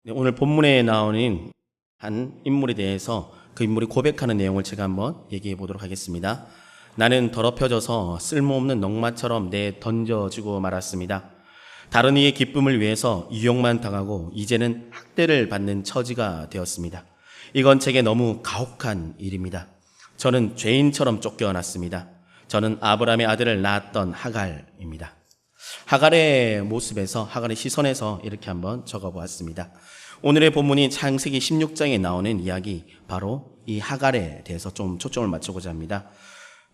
네, 오늘 본문에 나오는 한 인물에 대해서 그 인물이 고백하는 내용을 제가 한번 얘기해 보도록 하겠습니다. 나는 더럽혀져서 쓸모없는 넝마처럼 던져지고 말았습니다. 다른 이의 기쁨을 위해서 유혹만 당하고 이제는 학대를 받는 처지가 되었습니다. 이건 제게 너무 가혹한 일입니다. 저는 죄인처럼 쫓겨났습니다. 저는 아브라함의 아들을 낳았던 하갈입니다. 하갈의 모습에서, 하갈의 시선에서 이렇게 한번 적어보았습니다. 오늘의 본문인 창세기 16장에 나오는 이야기, 바로 이 하갈에 대해서 좀 초점을 맞추고자 합니다.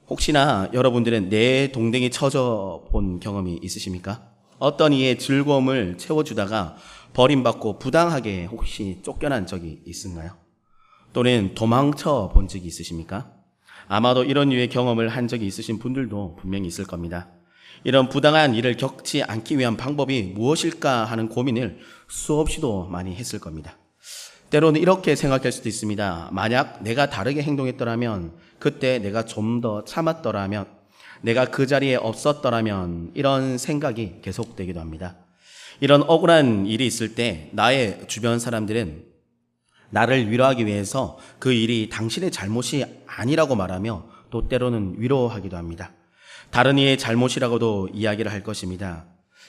혹시나 여러분들은 내 동댕이 쳐져 본 경험이 있으십니까? 어떤 이의 즐거움을 채워주다가 버림받고 부당하게 혹시 쫓겨난 적이 있었나요? 또는 도망쳐 본 적이 있으십니까? 아마도 이런 류의 경험을 한 적이 있으신 분들도 분명히 있을 겁니다. 이런 부당한 일을 겪지 않기 위한 방법이 무엇일까 하는 고민을 수없이도 많이 했을 겁니다. 때로는 이렇게 생각할 수도 있습니다. 만약 내가 다르게 행동했더라면, 그때 내가 좀 더 참았더라면, 내가 그 자리에 없었더라면, 이런 생각이 계속되기도 합니다. 이런 억울한 일이 있을 때 나의 주변 사람들은 나를 위로하기 위해서 그 일이 당신의 잘못이 아니라고 말하며 또 때로는 위로하기도 합니다. 다른 이의 잘못이라고도 이야기를 할 것입니다.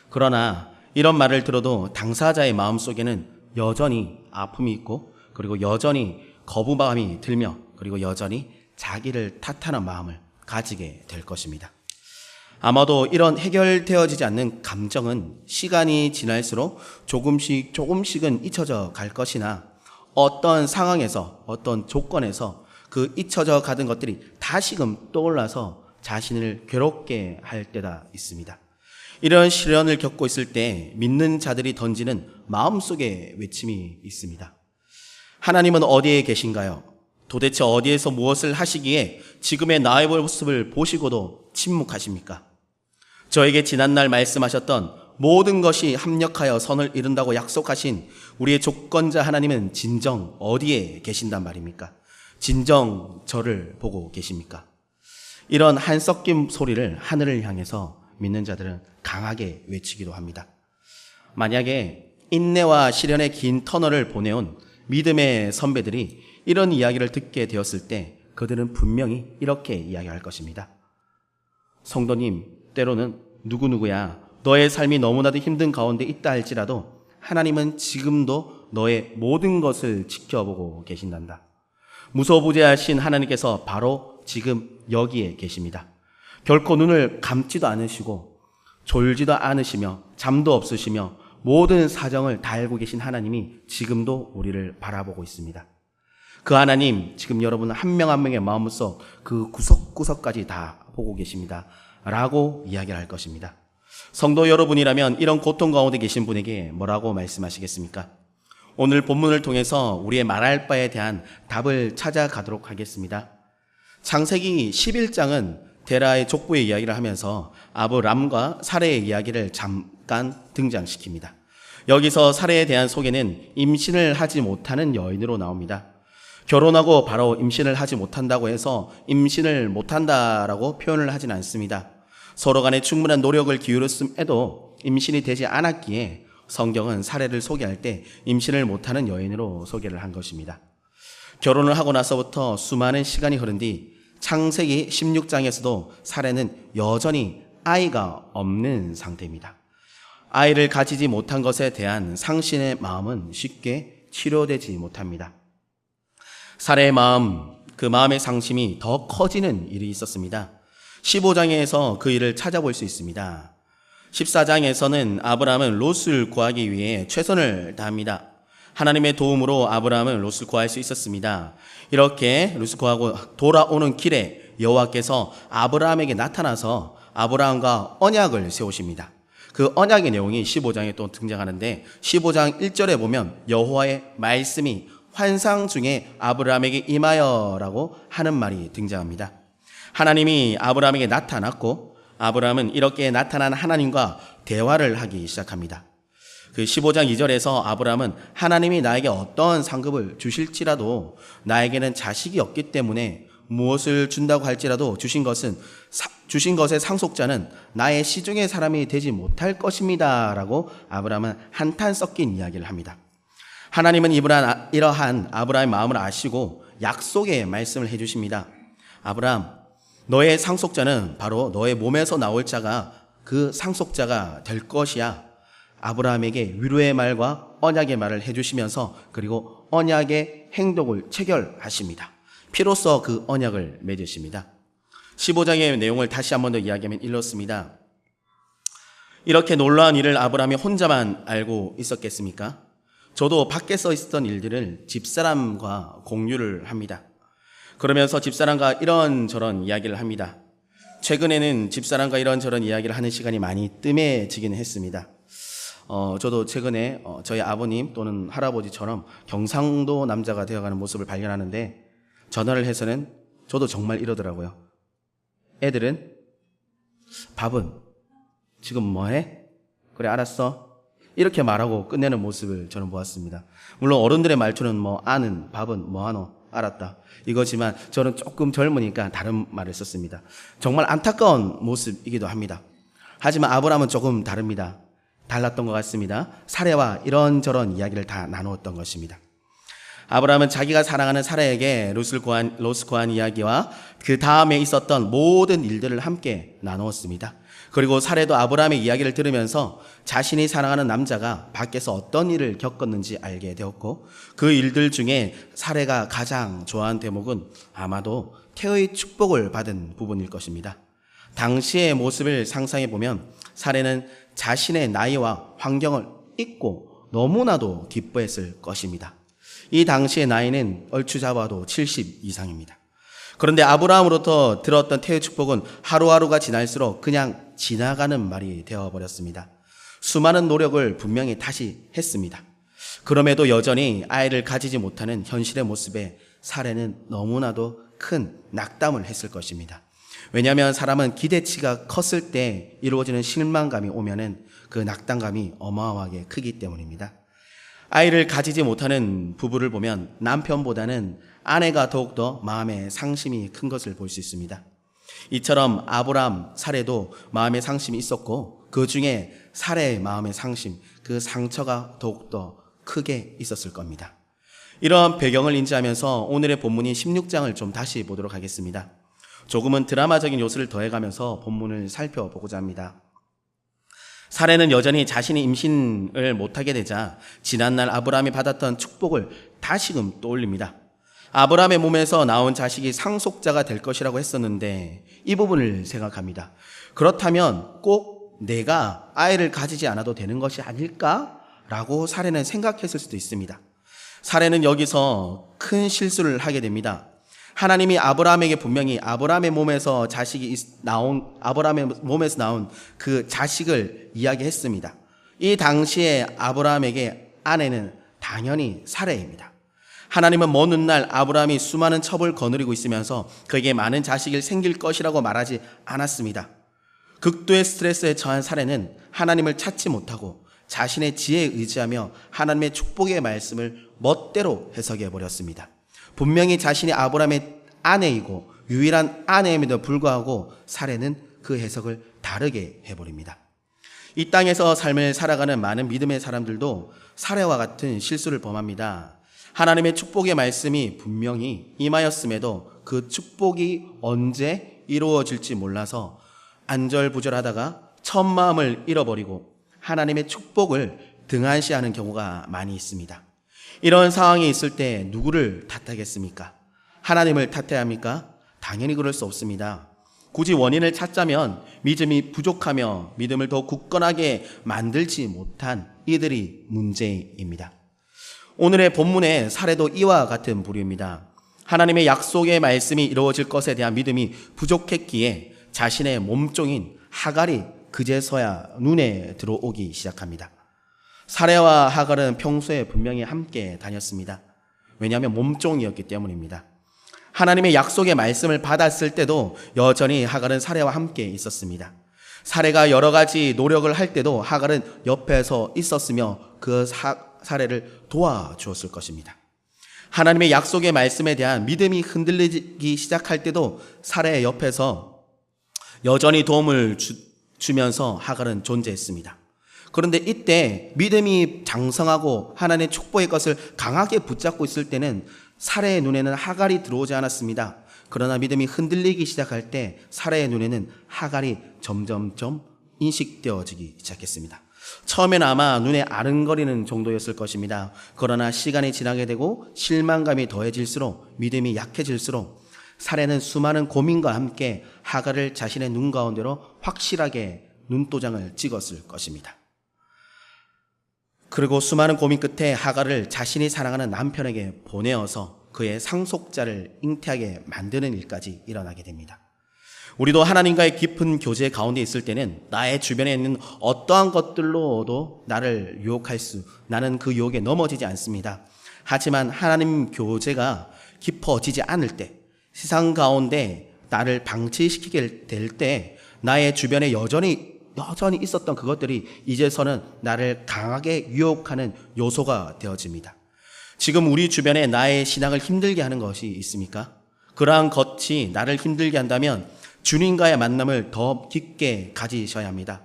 그러나 이런 말을 들어도 당사자의 마음속에는 여전히 아픔이 있고, 그리고 여전히 거부감이 들며, 그리고 여전히 자기를 탓하는 마음을 가지게 될 것입니다. 아마도 이런 해결되어지지 않는 감정은 시간이 지날수록 조금씩은 잊혀져 갈 것이나, 어떤 상황에서, 어떤 조건에서 그 잊혀져 가던 것들이 다시금 떠올라서 자신을 괴롭게 할 때가 있습니다. 이런 시련을 겪고 있을 때 믿는 자들이 던지는 마음속의 외침이 있습니다. 하나님은 어디에 계신가요? 도대체 어디에서 무엇을 하시기에 지금의 나의 모습을 보시고도 침묵하십니까? 저에게 지난날 말씀하셨던 모든 것이 합력하여 선을 이룬다고 약속하신 우리의 조건자 하나님은 진정 어디에 계신단 말입니까? 진정 저를 보고 계십니까? 이런 한섞인 소리를 하늘을 향해서 믿는 자들은 강하게 외치기도 합니다. 만약에 인내와 시련의 긴 터널을 보내온 믿음의 선배들이 이런 이야기를 듣게 되었을 때 그들은 분명히 이렇게 이야기할 것입니다. 성도님, 때로는 누구누구야, 너의 삶이 너무나도 힘든 가운데 있다 할지라도 하나님은 지금도 너의 모든 것을 지켜보고 계신단다. 무소부재하신 하나님께서 바로 지금 여기에 계십니다. 결코 눈을 감지도 않으시고 졸지도 않으시며 잠도 없으시며 모든 사정을 다 알고 계신 하나님이 지금도 우리를 바라보고 있습니다. 그 하나님, 지금 여러분 한 명 한 명의 마음속 그 구석구석까지 다 보고 계십니다. 라고 이야기를 할 것입니다. 성도 여러분이라면 이런 고통 가운데 계신 분에게 뭐라고 말씀하시겠습니까? 오늘 본문을 통해서 우리의 말할 바에 대한 답을 찾아가도록 하겠습니다. 창세기 11장은 데라의 족보의 이야기를 하면서 아브람과 사레의 이야기를 잠깐 등장시킵니다. 여기서 사레에 대한 소개는 임신을 하지 못하는 여인으로 나옵니다. 결혼하고 바로 임신을 하지 못한다고 해서 임신을 못한다라고 표현을 하진 않습니다. 서로 간에 충분한 노력을 기울였음에도 임신이 되지 않았기에 성경은 사레를 소개할 때 임신을 못하는 여인으로 소개를 한 것입니다. 결혼을 하고 나서부터 수많은 시간이 흐른 뒤 창세기 16장에서도 사레는 여전히 아이가 없는 상태입니다. 아이를 가지지 못한 것에 대한 상신의 마음은 쉽게 치료되지 못합니다. 사레의 마음, 그 마음의 상심이 더 커지는 일이 있었습니다. 15장에서 그 일을 찾아볼 수 있습니다. 14장에서는 아브라함은 롯을 구하기 위해 최선을 다합니다. 하나님의 도움으로 아브라함은 롯을 구할 수 있었습니다. 이렇게 롯을 구하고 돌아오는 길에 여호와께서 아브라함에게 나타나서 아브라함과 언약을 세우십니다. 그 언약의 내용이 15장에 또 등장하는데 15장 1절에 보면 여호와의 말씀이 환상 중에 아브라함에게 임하여라고 하는 말이 등장합니다. 하나님이 아브라함에게 나타났고 아브라함은 이렇게 나타난 하나님과 대화를 하기 시작합니다. 그 15장 2절에서 아브라함은 하나님이 나에게 어떤 상급을 주실지라도 나에게는 자식이 없기 때문에 무엇을 준다고 할지라도 주신 것의 상속자는 나의 시중의 사람이 되지 못할 것입니다. 라고 아브라함은 한탄 섞인 이야기를 합니다. 하나님은 이러한 아브라함의 마음을 아시고 약속의 말씀을 해주십니다. 아브라함, 너의 상속자는 바로 너의 몸에서 나올 자가 그 상속자가 될 것이야. 아브라함에게 위로의 말과 언약의 말을 해주시면서 그리고 언약의 행동을 체결하십니다. 피로써 그 언약을 맺으십니다. 15장의 내용을 다시 한 번 더 이야기하면 이렇습니다. 이렇게 놀라운 일을 아브라함이 혼자만 알고 있었겠습니까? 저도 밖에서 있었던 일들을 집사람과 공유를 합니다. 그러면서 집사람과 이런저런 이야기를 합니다. 최근에는 집사람과 이런저런 이야기를 하는 시간이 많이 뜸해지긴 했습니다. 저도 최근에 저희 아버님 또는 할아버지처럼 경상도 남자가 되어가는 모습을 발견하는데 전화를 해서는 저도 정말 이러더라고요. 애들은 밥은 지금 뭐해? 그래 알았어. 이렇게 말하고 끝내는 모습을 저는 보았습니다. 물론 어른들의 말투는 아는 밥은 뭐하노? 알았다. 이거지만 저는 조금 젊으니까 다른 말을 썼습니다. 정말 안타까운 모습이기도 합니다. 하지만 아브라함은 조금 다릅니다. 달랐던 것 같습니다. 사례와 이런저런 이야기를 다 나누었던 것입니다. 아브라함은 자기가 사랑하는 사라에게 롯을 구한 이야기와 그 다음에 있었던 모든 일들을 함께 나누었습니다. 그리고 사라도 아브라함의 이야기를 들으면서 자신이 사랑하는 남자가 밖에서 어떤 일을 겪었는지 알게 되었고 그 일들 중에 사라가 가장 좋아하는 대목은 아마도 태의 축복을 받은 부분일 것입니다. 당시의 모습을 상상해 보면 사라는 자신의 나이와 환경을 잊고 너무나도 기뻐했을 것입니다. 이 당시의 나이는 얼추 잡아도 70 이상입니다. 그런데 아브라함으로부터 들었던 태의 축복은 하루하루가 지날수록 그냥 지나가는 말이 되어버렸습니다. 수많은 노력을 분명히 다시 했습니다. 그럼에도 여전히 아이를 가지지 못하는 현실의 모습에 사라는 너무나도 큰 낙담을 했을 것입니다. 왜냐하면 사람은 기대치가 컸을 때 이루어지는 실망감이 오면은 그 낙담감이 어마어마하게 크기 때문입니다. 아이를 가지지 못하는 부부를 보면 남편보다는 아내가 더욱더 마음의 상심이 큰 것을 볼 수 있습니다. 이처럼 아브라함, 사라도 마음의 상심이 있었고 그 중에 사라의 마음의 상심, 그 상처가 더욱더 크게 있었을 겁니다. 이런 배경을 인지하면서 오늘의 본문인 16장을 좀 다시 보도록 하겠습니다. 조금은 드라마적인 요소를 더해가면서 본문을 살펴보고자 합니다. 사라는 여전히 자신이 임신을 못하게 되자 지난날 아브라함이 받았던 축복을 다시금 떠올립니다. 아브라함의 몸에서 나온 자식이 상속자가 될 것이라고 했었는데 이 부분을 생각합니다. 그렇다면 꼭 내가 아이를 가지지 않아도 되는 것이 아닐까라고 사라는 생각했을 수도 있습니다. 사라는 여기서 큰 실수를 하게 됩니다. 하나님이 아브라함에게 분명히 아브라함의 몸에서 나온 그 자식을 이야기했습니다. 이 당시에 아브라함에게 아내는 당연히 사라입니다. 하나님은 먼 훗날 아브라함이 수많은 첩을 거느리고 있으면서 그에게 많은 자식이 생길 것이라고 말하지 않았습니다. 극도의 스트레스에 처한 사라는 하나님을 찾지 못하고 자신의 지혜에 의지하며 하나님의 축복의 말씀을 멋대로 해석해 버렸습니다. 분명히 자신이 아브라함의 아내이고 유일한 아내임에도 불구하고 사라는 그 해석을 다르게 해버립니다. 이 땅에서 삶을 살아가는 많은 믿음의 사람들도 사라와 같은 실수를 범합니다. 하나님의 축복의 말씀이 분명히 임하였음에도 그 축복이 언제 이루어질지 몰라서 안절부절하다가 첫마음을 잃어버리고 하나님의 축복을 등한시하는 경우가 많이 있습니다. 이런 상황이 있을 때 누구를 탓하겠습니까? 하나님을 탓해야 합니까? 당연히 그럴 수 없습니다. 굳이 원인을 찾자면 믿음이 부족하며 믿음을 더 굳건하게 만들지 못한 이들이 문제입니다. 오늘의 본문의 사례도 이와 같은 부류입니다. 하나님의 약속의 말씀이 이루어질 것에 대한 믿음이 부족했기에 자신의 몸종인 하갈이 그제서야 눈에 들어오기 시작합니다. 사라와 하갈은 평소에 분명히 함께 다녔습니다. 왜냐하면 몸종이었기 때문입니다. 하나님의 약속의 말씀을 받았을 때도 여전히 하갈은 사라와 함께 있었습니다. 사라가 여러 가지 노력을 할 때도 하갈은 옆에서 있었으며 그 사라를 도와주었을 것입니다. 하나님의 약속의 말씀에 대한 믿음이 흔들리기 시작할 때도 사라의 옆에서 여전히 도움을 주면서 하갈은 존재했습니다. 그런데 이때 믿음이 장성하고 하나님의 축복의 것을 강하게 붙잡고 있을 때는 사라의 눈에는 하갈이 들어오지 않았습니다. 그러나 믿음이 흔들리기 시작할 때 사라의 눈에는 하갈이 점점점 인식되어지기 시작했습니다. 처음에는 아마 눈에 아른거리는 정도였을 것입니다. 그러나 시간이 지나게 되고 실망감이 더해질수록, 믿음이 약해질수록 사라는 수많은 고민과 함께 하갈을 자신의 눈 가운데로 확실하게 눈도장을 찍었을 것입니다. 그리고 수많은 고민 끝에 하갈을 자신이 사랑하는 남편에게 보내어서 그의 상속자를 잉태하게 만드는 일까지 일어나게 됩니다. 우리도 하나님과의 깊은 교제 가운데 있을 때는 나의 주변에 있는 어떠한 것들로도 나를 나는 그 유혹에 넘어지지 않습니다. 하지만 하나님 교제가 깊어지지 않을 때, 세상 가운데 나를 방치시키게 될 때 나의 주변에 여전히 있었던 그것들이 이제서는 나를 강하게 유혹하는 요소가 되어집니다. 지금 우리 주변에 나의 신앙을 힘들게 하는 것이 있습니까? 그러한 것이 나를 힘들게 한다면 주님과의 만남을 더 깊게 가지셔야 합니다.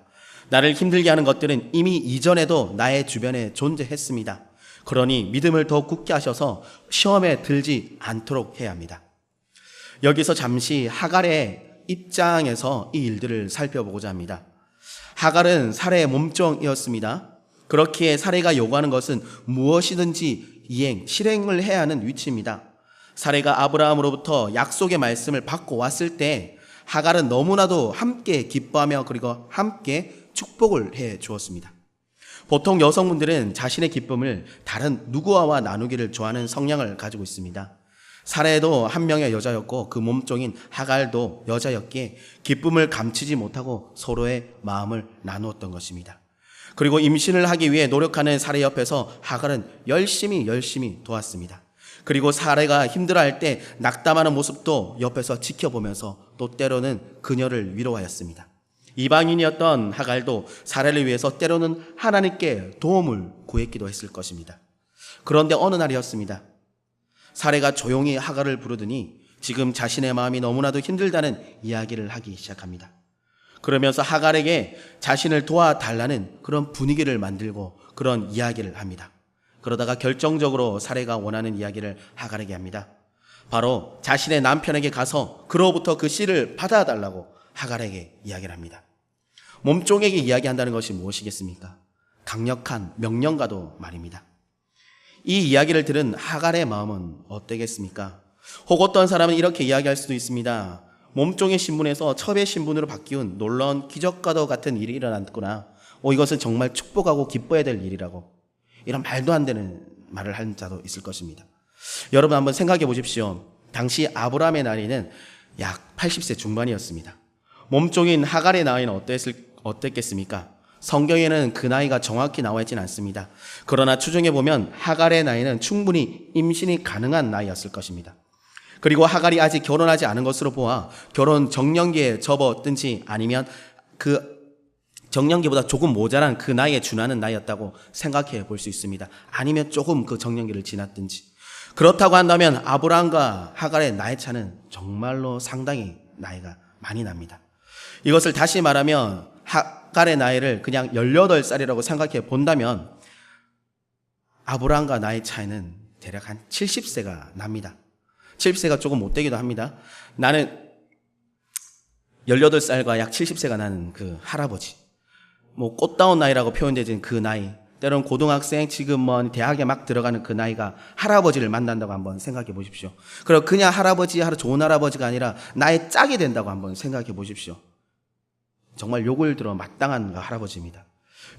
나를 힘들게 하는 것들은 이미 이전에도 나의 주변에 존재했습니다. 그러니 믿음을 더 굳게 하셔서 시험에 들지 않도록 해야 합니다. 여기서 잠시 하갈의 입장에서 이 일들을 살펴보고자 합니다. 하갈은 사라의 몸종이었습니다. 그렇기에 사라가 요구하는 것은 무엇이든지 실행을 해야 하는 위치입니다. 사라가 아브라함으로부터 약속의 말씀을 받고 왔을 때 하갈은 너무나도 함께 기뻐하며 그리고 함께 축복을 해 주었습니다. 보통 여성분들은 자신의 기쁨을 다른 누구와 나누기를 좋아하는 성향을 가지고 있습니다. 사라도 한 명의 여자였고 그 몸종인 하갈도 여자였기에 기쁨을 감추지 못하고 서로의 마음을 나누었던 것입니다. 그리고 임신을 하기 위해 노력하는 사라 옆에서 하갈은 열심히 도왔습니다. 그리고 사라가 힘들어할 때 낙담하는 모습도 옆에서 지켜보면서 또 때로는 그녀를 위로하였습니다. 이방인이었던 하갈도 사라를 위해서 때로는 하나님께 도움을 구했기도 했을 것입니다. 그런데 어느 날이었습니다. 사라가 조용히 하갈을 부르더니 지금 자신의 마음이 너무나도 힘들다는 이야기를 하기 시작합니다. 그러면서 하갈에게 자신을 도와달라는 그런 분위기를 만들고 그런 이야기를 합니다. 그러다가 결정적으로 사라가 원하는 이야기를 하갈에게 합니다. 바로 자신의 남편에게 가서 그로부터 그 씨를 받아달라고 하갈에게 이야기를 합니다. 몸종에게 이야기한다는 것이 무엇이겠습니까? 강력한 명령과도 말입니다. 이 이야기를 들은 하갈의 마음은 어떠겠습니까? 혹 어떤 사람은 이렇게 이야기할 수도 있습니다. 몸종의 신분에서 첩의 신분으로 바뀌운 놀라운 기적과도 같은 일이 일어났구나. 이것은 정말 축복하고 기뻐해야 될 일이라고. 이런 말도 안 되는 말을 한 자도 있을 것입니다. 여러분 한번 생각해 보십시오. 당시 아브라함의 나이는 약 80세 중반이었습니다. 몸종인 하갈의 나이는 어땠겠습니까? 성경에는 그 나이가 정확히 나와 있지는 않습니다. 그러나 추정해 보면 하갈의 나이는 충분히 임신이 가능한 나이였을 것입니다. 그리고 하갈이 아직 결혼하지 않은 것으로 보아 결혼 정년기에 접어든지 아니면 그 정년기보다 조금 모자란 그 나이에 준하는 나이였다고 생각해 볼 수 있습니다. 아니면 조금 그 정년기를 지났든지. 그렇다고 한다면 아브라함과 하갈의 나이 차는 정말로 상당히 나이가 많이 납니다. 이것을 다시 말하면 하갈의 나이를 그냥 18살이라고 생각해 본다면 아브라함과 나이 차이는 대략 한 70세가 납니다. 70세가 조금 못되기도 합니다. 나는 18살과 약 70세가 나는 그 할아버지, 꽃다운 나이라고 표현되는 그 나이, 때론 고등학생, 지금 대학에 막 들어가는 그 나이가 할아버지를 만난다고 한번 생각해 보십시오. 그리고 그냥 좋은 할아버지가 아니라 나의 짝이 된다고 한번 생각해 보십시오. 정말 욕을 들어 마땅한 할아버지입니다.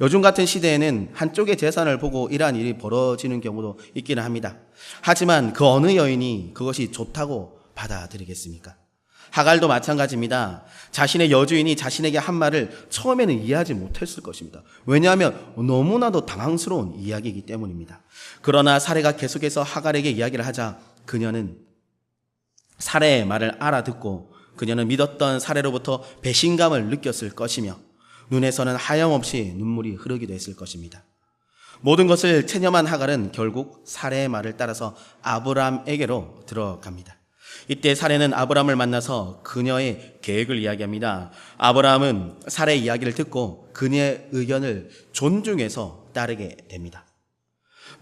요즘 같은 시대에는 한쪽의 재산을 보고 이러한 일이 벌어지는 경우도 있기는 합니다. 하지만 그 어느 여인이 그것이 좋다고 받아들이겠습니까? 하갈도 마찬가지입니다. 자신의 여주인이 자신에게 한 말을 처음에는 이해하지 못했을 것입니다. 왜냐하면 너무나도 당황스러운 이야기이기 때문입니다. 그러나 사라가 계속해서 하갈에게 이야기를 하자 그녀는 사라의 말을 알아듣고 그녀는 믿었던 사라로부터 배신감을 느꼈을 것이며 눈에서는 하염없이 눈물이 흐르기도 했을 것입니다. 모든 것을 체념한 하갈은 결국 사라의 말을 따라서 아브람에게로 들어갑니다. 이때 사라는 아브람을 만나서 그녀의 계획을 이야기합니다. 아브람은 사라의 이야기를 듣고 그녀의 의견을 존중해서 따르게 됩니다.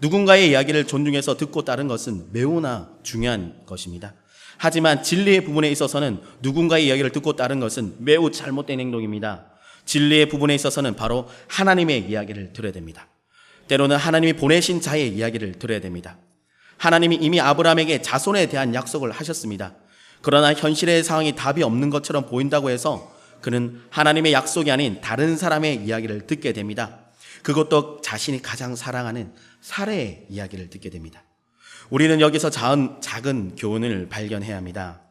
누군가의 이야기를 존중해서 듣고 따른 것은 매우나 중요한 것입니다. 하지만 진리의 부분에 있어서는 누군가의 이야기를 듣고 따른 것은 매우 잘못된 행동입니다. 진리의 부분에 있어서는 바로 하나님의 이야기를 들어야 됩니다. 때로는 하나님이 보내신 자의 이야기를 들어야 됩니다. 하나님이 이미 아브라함에게 자손에 대한 약속을 하셨습니다. 그러나 현실의 상황이 답이 없는 것처럼 보인다고 해서 그는 하나님의 약속이 아닌 다른 사람의 이야기를 듣게 됩니다. 그것도 자신이 가장 사랑하는 사례의 이야기를 듣게 됩니다. 우리는 여기서 작은 교훈을 발견해야 합니다.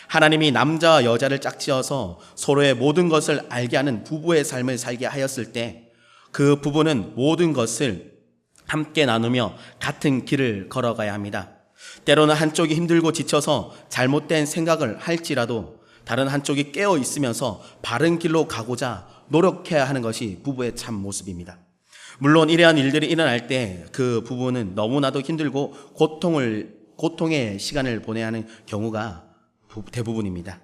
하나님이 남자와 여자를 짝지어서 서로의 모든 것을 알게 하는 부부의 삶을 살게 하였을 때 그 부부는 모든 것을 함께 나누며 같은 길을 걸어가야 합니다. 때로는 한쪽이 힘들고 지쳐서 잘못된 생각을 할지라도 다른 한쪽이 깨어 있으면서 바른 길로 가고자 노력해야 하는 것이 부부의 참 모습입니다. 물론 이러한 일들이 일어날 때 그 부부는 너무나도 힘들고 고통의 시간을 보내야 하는 경우가 대부분입니다.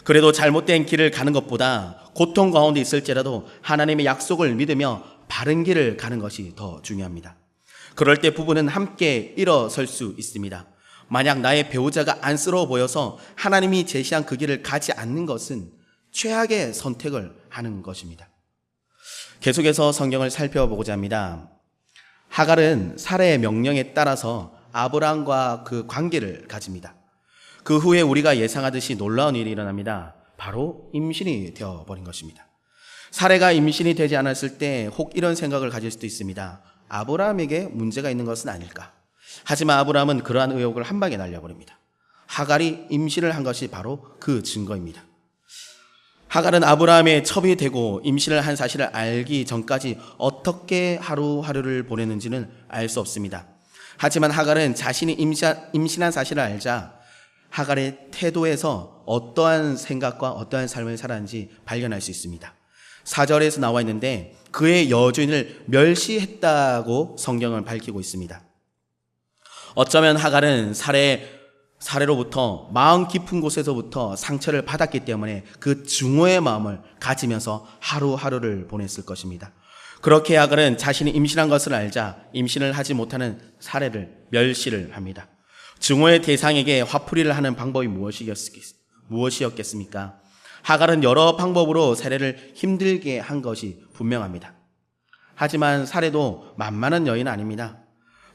그래도 잘못된 길을 가는 것보다 고통 가운데 있을지라도 하나님의 약속을 믿으며 바른 길을 가는 것이 더 중요합니다. 그럴 때 부부는 함께 일어설 수 있습니다. 만약 나의 배우자가 안쓰러워 보여서 하나님이 제시한 그 길을 가지 않는 것은 최악의 선택을 하는 것입니다. 계속해서 성경을 살펴보고자 합니다. 하갈은 사라의 명령에 따라서 아브라함과 그 관계를 가집니다. 그 후에 우리가 예상하듯이 놀라운 일이 일어납니다. 바로 임신이 되어버린 것입니다. 사라가 임신이 되지 않았을 때 혹 이런 생각을 가질 수도 있습니다. 아브라함에게 문제가 있는 것은 아닐까. 하지만 아브라함은 그러한 의혹을 한 방에 날려버립니다. 하갈이 임신을 한 것이 바로 그 증거입니다. 하갈은 아브라함의 첩이 되고 임신을 한 사실을 알기 전까지 어떻게 하루하루를 보냈는지는 알 수 없습니다. 하지만 하갈은 자신이 임신한 사실을 알자 하갈의 태도에서 어떠한 생각과 어떠한 삶을 살았는지 발견할 수 있습니다. 4절에서 나와 있는데 그의 여주인을 멸시했다고 성경을 밝히고 있습니다. 어쩌면 하갈은 사례로부터 마음 깊은 곳에서부터 상처를 받았기 때문에 그 증오의 마음을 가지면서 하루하루를 보냈을 것입니다. 그렇게 하갈은 자신이 임신한 것을 알자 임신을 하지 못하는 사례를 멸시를 합니다. 증오의 대상에게 화풀이를 하는 방법이 무엇이었겠습니까? 하갈은 여러 방법으로 사례를 힘들게 한 것이 분명합니다. 하지만 사례도 만만한 여인은 아닙니다.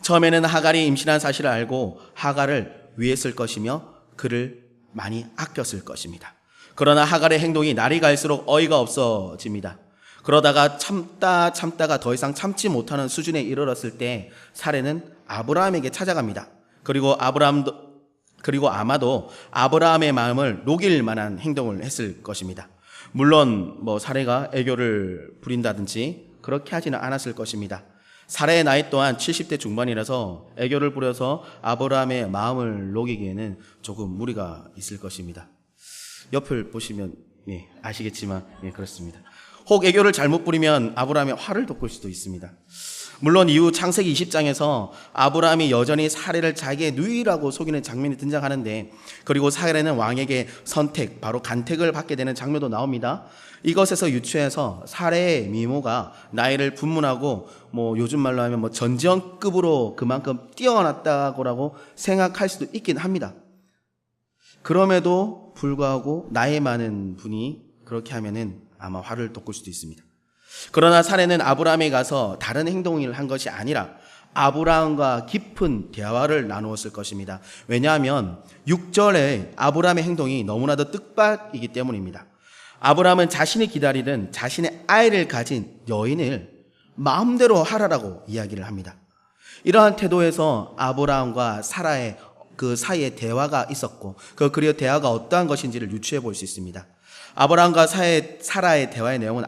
처음에는 하갈이 임신한 사실을 알고 하갈을 위했을 것이며 그를 많이 아꼈을 것입니다. 그러나 하갈의 행동이 날이 갈수록 어이가 없어집니다. 그러다가 참다가 더 이상 참지 못하는 수준에 이르렀을 때 사례는 아브라함에게 찾아갑니다. 그리고 아마도 아브라함의 마음을 녹일 만한 행동을 했을 것입니다. 물론 사례가 애교를 부린다든지 그렇게 하지는 않았을 것입니다. 사례의 나이 또한 70대 중반이라서 애교를 부려서 아브라함의 마음을 녹이기에는 조금 무리가 있을 것입니다. 옆을 보시면 아시겠지만 그렇습니다. 혹 애교를 잘못 부리면 아브라함의 화를 돋굴 수도 있습니다. 물론 이후 창세기 20장에서 아브라함이 여전히 사례를 자기의 누이라고 속이는 장면이 등장하는데 그리고 사례는 왕에게 바로 간택을 받게 되는 장면도 나옵니다. 이것에서 유추해서 사례의 미모가 나이를 분문하고 요즘 말로 하면 전지현급으로 그만큼 뛰어났다고 생각할 수도 있긴 합니다. 그럼에도 불구하고 나이 많은 분이 그렇게 하면은 아마 화를 돋굴 수도 있습니다. 그러나 사례는 아브라함에 가서 다른 행동을 한 것이 아니라 아브라함과 깊은 대화를 나누었을 것입니다. 왜냐하면 6절에 아브라함의 행동이 너무나도 뜻밖이기 때문입니다. 아브라함은 자신이 기다리던 자신의 아이를 가진 여인을 마음대로 하라라고 이야기를 합니다. 이러한 태도에서 아브라함과 사라의 그 사이에 대화가 있었고 그리고 대화가 어떠한 것인지를 유추해 볼 수 있습니다. 아브라함과 사라의 대화의 내용은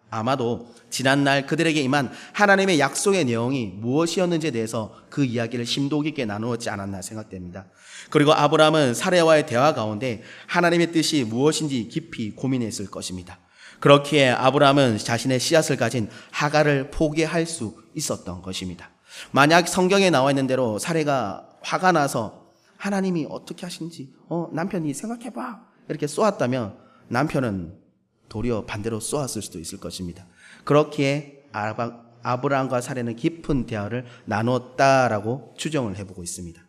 아마도 지난날 그들에게 임한 하나님의 약속의 내용이 무엇이었는지에 대해서 그 이야기를 심도 깊게 나누었지 않았나 생각됩니다. 그리고 아브라함은 사례와의 대화 가운데 하나님의 뜻이 무엇인지 깊이 고민했을 것입니다. 그렇기에 아브라함은 자신의 씨앗을 가진 하갈을 포기할 수 있었던 것입니다. 만약 성경에 나와 있는 대로 사례가 화가 나서 하나님이 어떻게 하신지 남편이 생각해봐 이렇게 쏘았다면 남편은 도리어 반대로 쏘았을 수도 있을 것입니다. 그렇기에 아브라함과 사례는 깊은 대화를 나눴다라고 추정을 해보고 있습니다.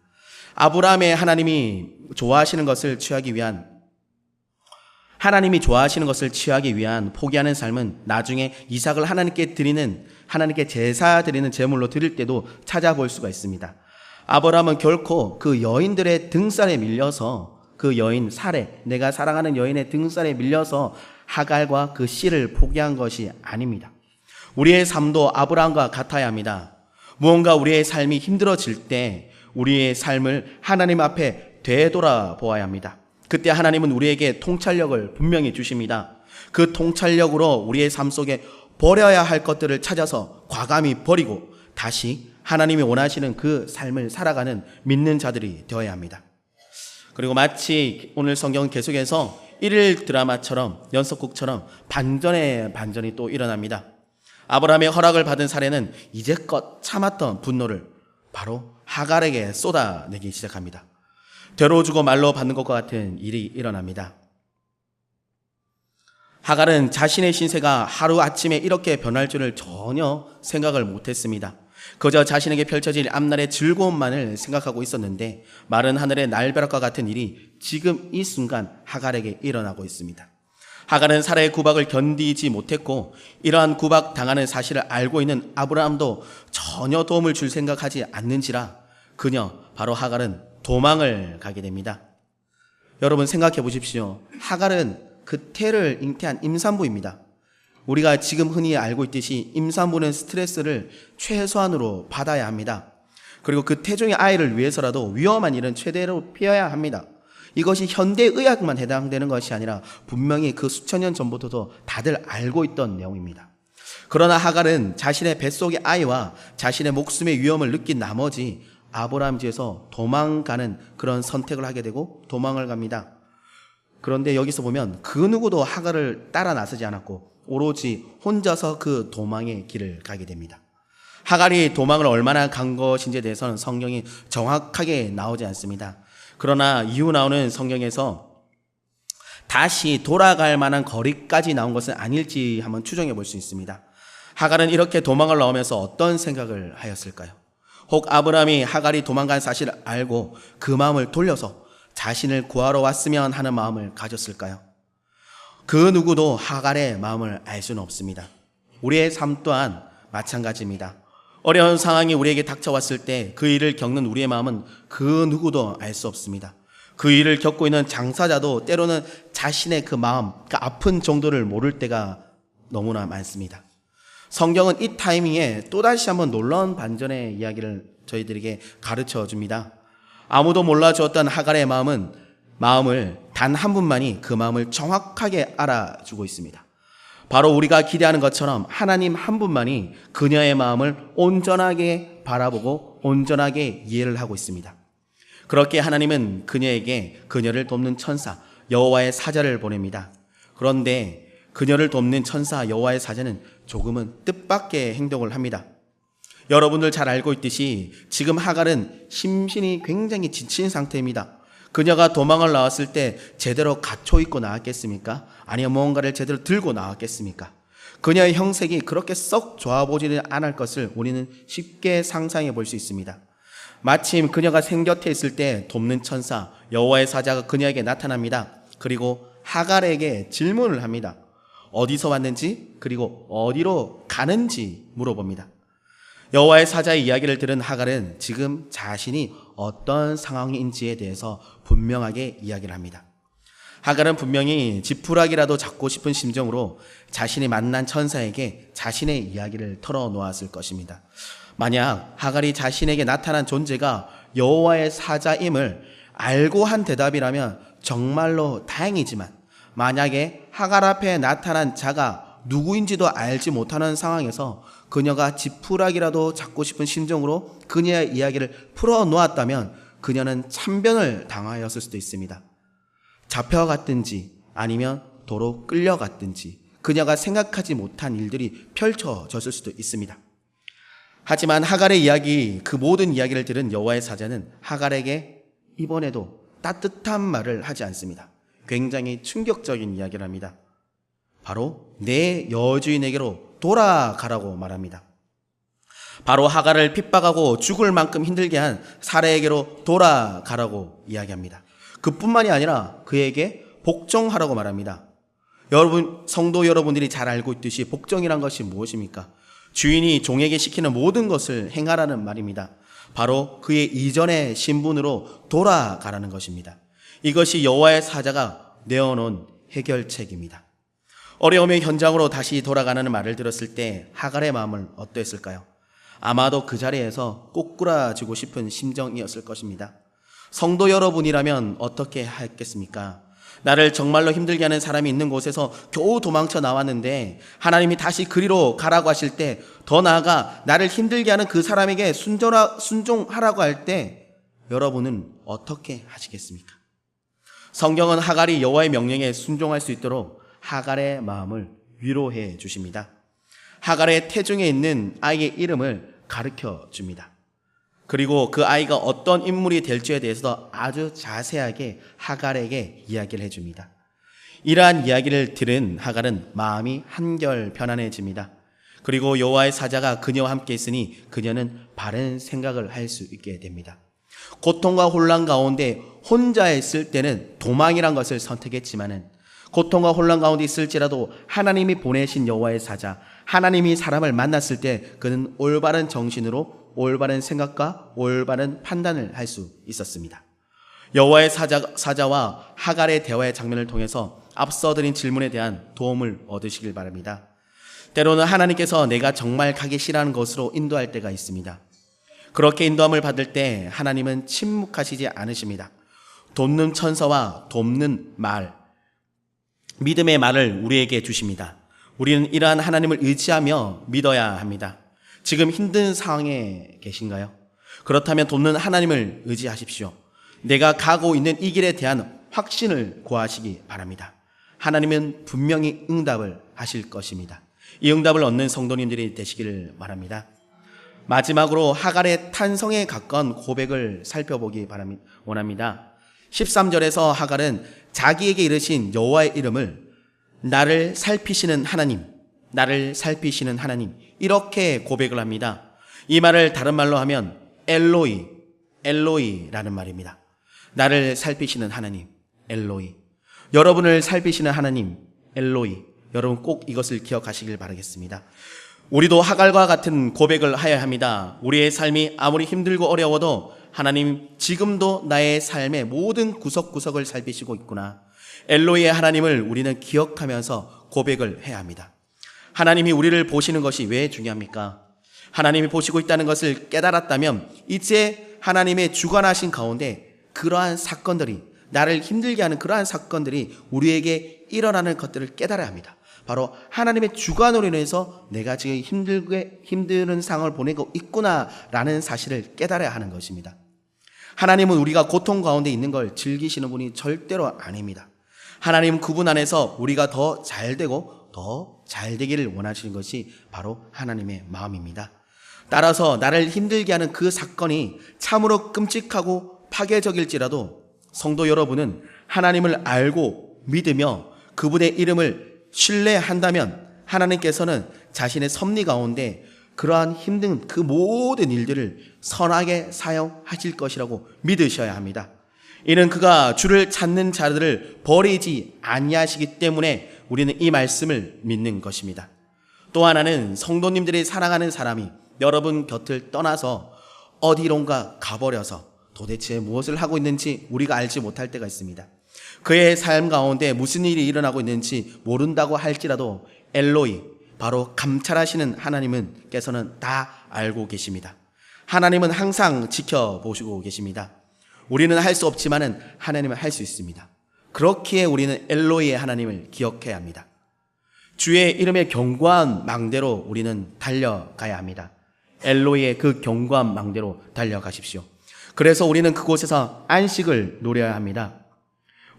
아브라함의 하나님이 좋아하시는 것을 취하기 위한 포기하는 삶은 나중에 이삭을 하나님께 제사 드리는 제물로 드릴 때도 찾아볼 수가 있습니다. 아브라함은 결코 그 여인들의 등살에 밀려서 그 여인 사례, 내가 사랑하는 여인의 등살에 밀려서 하갈과 그 씨를 포기한 것이 아닙니다. 우리의 삶도 아브라함과 같아야 합니다. 무언가 우리의 삶이 힘들어질 때 우리의 삶을 하나님 앞에 되돌아보아야 합니다. 그때 하나님은 우리에게 통찰력을 분명히 주십니다. 그 통찰력으로 우리의 삶 속에 버려야 할 것들을 찾아서 과감히 버리고 다시 하나님이 원하시는 그 삶을 살아가는 믿는 자들이 되어야 합니다. 그리고 마치 오늘 성경은 계속해서 일일 드라마처럼 연속극처럼 반전이 또 일어납니다. 아브라함의 허락을 받은 사례는 이제껏 참았던 분노를 바로 하갈에게 쏟아내기 시작합니다. 되로 주고 말로 받는 것과 같은 일이 일어납니다. 하갈은 자신의 신세가 하루아침에 이렇게 변할 줄을 전혀 생각을 못했습니다. 그저 자신에게 펼쳐질 앞날의 즐거움만을 생각하고 있었는데 마른 하늘의 날벼락과 같은 일이 지금 이 순간 하갈에게 일어나고 있습니다. 하갈은 사라의 구박을 견디지 못했고 이러한 구박 당하는 사실을 알고 있는 아브라함도 전혀 도움을 줄 생각하지 않는지라 바로 하갈은 도망을 가게 됩니다. 여러분 생각해 보십시오. 하갈은 그 태를 잉태한 임산부입니다. 우리가 지금 흔히 알고 있듯이 임산부는 스트레스를 최소한으로 받아야 합니다. 그리고 그 태중의 아이를 위해서라도 위험한 일은 최대로 피해야 합니다. 이것이 현대의학만 해당되는 것이 아니라 분명히 그 수천 년 전부터도 다들 알고 있던 내용입니다. 그러나 하갈은 자신의 뱃속의 아이와 자신의 목숨의 위험을 느낀 나머지 아브라함 집에서 도망가는 그런 선택을 하게 되고 도망을 갑니다. 그런데 여기서 보면 그 누구도 하갈을 따라 나서지 않았고 오로지 혼자서 그 도망의 길을 가게 됩니다. 하갈이 도망을 얼마나 간 것인지에 대해서는 성경이 정확하게 나오지 않습니다. 그러나 이후 나오는 성경에서 다시 돌아갈 만한 거리까지 나온 것은 아닐지 한번 추정해 볼 수 있습니다. 하갈은 이렇게 도망을 나오면서 어떤 생각을 하였을까요? 혹 아브라함이 하갈이 도망간 사실을 알고 그 마음을 돌려서 자신을 구하러 왔으면 하는 마음을 가졌을까요? 그 누구도 하갈의 마음을 알 수는 없습니다. 우리의 삶 또한 마찬가지입니다. 어려운 상황이 우리에게 닥쳐왔을 때 그 일을 겪는 우리의 마음은 그 누구도 알 수 없습니다. 그 일을 겪고 있는 당사자도 때로는 자신의 그 마음, 그 아픈 정도를 모를 때가 너무나 많습니다. 성경은 이 타이밍에 또다시 한번 놀라운 반전의 이야기를 저희들에게 가르쳐 줍니다. 아무도 몰라주었던 하갈의 마음을 단 한 분만이 그 마음을 정확하게 알아주고 있습니다. 바로 우리가 기대하는 것처럼 하나님 한 분만이 그녀의 마음을 온전하게 바라보고 온전하게 이해를 하고 있습니다. 그렇게 하나님은 그녀에게 그녀를 돕는 천사 여호와의 사자를 보냅니다. 그런데 그녀를 돕는 천사 여호와의 사자는 조금은 뜻밖의 행동을 합니다. 여러분들 잘 알고 있듯이 지금 하갈은 심신이 굉장히 지친 상태입니다. 그녀가 도망을 나왔을 때 제대로 갖춰 입고 나왔겠습니까? 아니면 무언가를 제대로 들고 나왔겠습니까? 그녀의 형색이 그렇게 썩 좋아 보지는 않을 것을 우리는 쉽게 상상해 볼 수 있습니다. 마침 그녀가 생곁에 있을 때 돕는 천사 여호와의 사자가 그녀에게 나타납니다. 그리고 하갈에게 질문을 합니다. 어디서 왔는지 그리고 어디로 가는지 물어봅니다. 여호와의 사자의 이야기를 들은 하갈은 지금 자신이 어떤 상황인지에 대해서 분명하게 이야기를 합니다. 하갈은 분명히 지푸라기라도 잡고 싶은 심정으로 자신이 만난 천사에게 자신의 이야기를 털어놓았을 것입니다. 만약 하갈이 자신에게 나타난 존재가 여호와의 사자임을 알고 한 대답이라면 정말로 다행이지만 만약에 하갈 앞에 나타난 자가 누구인지도 알지 못하는 상황에서 그녀가 지푸라기라도 잡고 싶은 심정으로 그녀의 이야기를 풀어놓았다면 그녀는 참변을 당하였을 수도 있습니다. 잡혀갔든지 아니면 도로 끌려갔든지 그녀가 생각하지 못한 일들이 펼쳐졌을 수도 있습니다. 하지만 하갈의 이야기, 그 모든 이야기를 들은 여호와의 사자는 하갈에게 이번에도 따뜻한 말을 하지 않습니다. 굉장히 충격적인 이야기를 합니다. 바로 내 여주인에게로 돌아가라고 말합니다. 바로 하갈을 핍박하고 죽을 만큼 힘들게 한 사라에게로 돌아가라고 이야기합니다. 그뿐만이 아니라 그에게 복종하라고 말합니다. 여러분, 성도 여러분들이 잘 알고 있듯이 복종이란 것이 무엇입니까? 주인이 종에게 시키는 모든 것을 행하라는 말입니다. 바로 그의 이전의 신분으로 돌아가라는 것입니다. 이것이 여호와의 사자가 내어놓은 해결책입니다. 어려움의 현장으로 다시 돌아가는 말을 들었을 때 하갈의 마음은 어떠했을까요? 아마도 그 자리에서 꼬꾸라지고 싶은 심정이었을 것입니다. 성도 여러분이라면 어떻게 했겠습니까? 나를 정말로 힘들게 하는 사람이 있는 곳에서 겨우 도망쳐 나왔는데 하나님이 다시 그리로 가라고 하실 때, 더 나아가 나를 힘들게 하는 그 사람에게 순종하라고 할 때 여러분은 어떻게 하시겠습니까? 성경은 하갈이 여호와의 명령에 순종할 수 있도록 하갈의 마음을 위로해 주십니다. 하갈의 태중에 있는 아이의 이름을 가르쳐 줍니다. 그리고 그 아이가 어떤 인물이 될지에 대해서도 아주 자세하게 하갈에게 이야기를 해줍니다. 이러한 이야기를 들은 하갈은 마음이 한결 편안해집니다. 그리고 여호와의 사자가 그녀와 함께 있으니 그녀는 바른 생각을 할 수 있게 됩니다. 고통과 혼란 가운데 혼자 있을 때는 도망이란 것을 선택했지만은, 고통과 혼란 가운데 있을지라도 하나님이 보내신 여호와의 사자, 하나님이 사람을 만났을 때 그는 올바른 정신으로 올바른 생각과 올바른 판단을 할 수 있었습니다. 여호와의 사자와 하갈의 대화의 장면을 통해서 앞서 드린 질문에 대한 도움을 얻으시길 바랍니다. 때로는 하나님께서 내가 정말 가기 싫어하는 곳으로 인도할 때가 있습니다. 그렇게 인도함을 받을 때 하나님은 침묵하시지 않으십니다. 돕는 천사와 돕는 말, 믿음의 말을 우리에게 주십니다. 우리는 이러한 하나님을 의지하며 믿어야 합니다. 지금 힘든 상황에 계신가요? 그렇다면 돕는 하나님을 의지하십시오. 내가 가고 있는 이 길에 대한 확신을 구하시기 바랍니다. 하나님은 분명히 응답을 하실 것입니다. 이 응답을 얻는 성도님들이 되시기를 바랍니다. 마지막으로 하갈의 탄성에 가까운 고백을 살펴보기 원합니다. 13절에서 하갈은 자기에게 이르신 여호와의 이름을 나를 살피시는 하나님, 나를 살피시는 하나님, 이렇게 고백을 합니다. 이 말을 다른 말로 하면 엘로이라는 말입니다. 나를 살피시는 하나님, 엘로이. 여러분을 살피시는 하나님, 엘로이. 여러분 꼭 이것을 기억하시길 바라겠습니다. 우리도 하갈과 같은 고백을 하여야 합니다. 우리의 삶이 아무리 힘들고 어려워도 하나님 지금도 나의 삶의 모든 구석구석을 살피시고 있구나. 엘로이의 하나님을 우리는 기억하면서 고백을 해야 합니다. 하나님이 우리를 보시는 것이 왜 중요합니까? 하나님이 보시고 있다는 것을 깨달았다면 이제 하나님의 주관하신 가운데 그러한 사건들이, 나를 힘들게 하는 그러한 사건들이 우리에게 일어나는 것들을 깨달아야 합니다. 바로 하나님의 주관으로 인해서 내가 지금 힘든 상황을 보내고 있구나라는 사실을 깨달아야 하는 것입니다. 하나님은 우리가 고통 가운데 있는 걸 즐기시는 분이 절대로 아닙니다. 하나님은 그분 안에서 우리가 더 잘되고 더 잘되기를 원하시는 것이 바로 하나님의 마음입니다. 따라서 나를 힘들게 하는 그 사건이 참으로 끔찍하고 파괴적일지라도 성도 여러분은 하나님을 알고 믿으며 그분의 이름을 신뢰한다면 하나님께서는 자신의 섭리 가운데 그러한 힘든 그 모든 일들을 선하게 사용하실 것이라고 믿으셔야 합니다. 이는 그가 주를 찾는 자들을 버리지 아니하시기 때문에 우리는 이 말씀을 믿는 것입니다. 또 하나는 성도님들이 사랑하는 사람이 여러분 곁을 떠나서 어디론가 가버려서 도대체 무엇을 하고 있는지 우리가 알지 못할 때가 있습니다. 그의 삶 가운데 무슨 일이 일어나고 있는지 모른다고 할지라도 엘로이, 바로 감찰하시는 하나님께서는 다 알고 계십니다. 하나님은 항상 지켜보시고 계십니다. 우리는 할 수 없지만은 하나님은 할 수 있습니다. 그렇기에 우리는 엘로이의 하나님을 기억해야 합니다. 주의 이름의 견고한 망대로 우리는 달려가야 합니다. 엘로이의 그 견고한 망대로 달려가십시오. 그래서 우리는 그곳에서 안식을 누려야 합니다.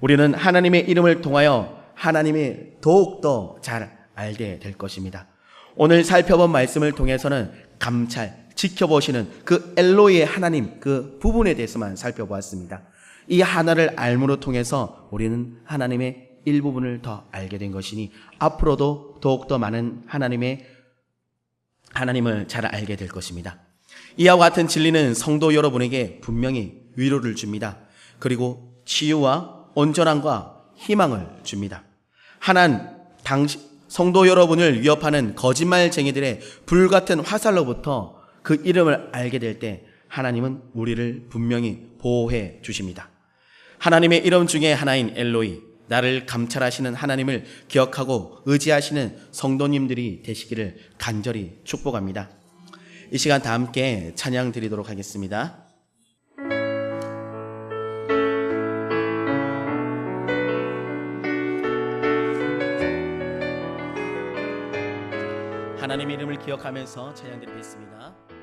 우리는 하나님의 이름을 통하여 하나님이 더욱더 잘 알게 될 것입니다. 오늘 살펴본 말씀을 통해서는 감찰, 지켜보시는 그 엘로이의 하나님, 그 부분에 대해서만 살펴보았습니다. 이 하나를 알므로 통해서 우리는 하나님의 일부분을 더 알게 된 것이니 앞으로도 더욱더 많은 하나님의 하나님을 잘 알게 될 것입니다. 이와 같은 진리는 성도 여러분에게 분명히 위로를 줍니다. 그리고 치유와 온전함과 희망을 줍니다. 성도 여러분을 위협하는 거짓말쟁이들의 불같은 화살로부터 그 이름을 알게 될 때 하나님은 우리를 분명히 보호해 주십니다. 하나님의 이름 중에 하나인 엘로이, 나를 감찰하시는 하나님을 기억하고 의지하시는 성도님들이 되시기를 간절히 축복합니다. 이 시간 다 함께 찬양 드리도록 하겠습니다. 하나님의 이름을 기억하면서 찬양 드리겠습니다.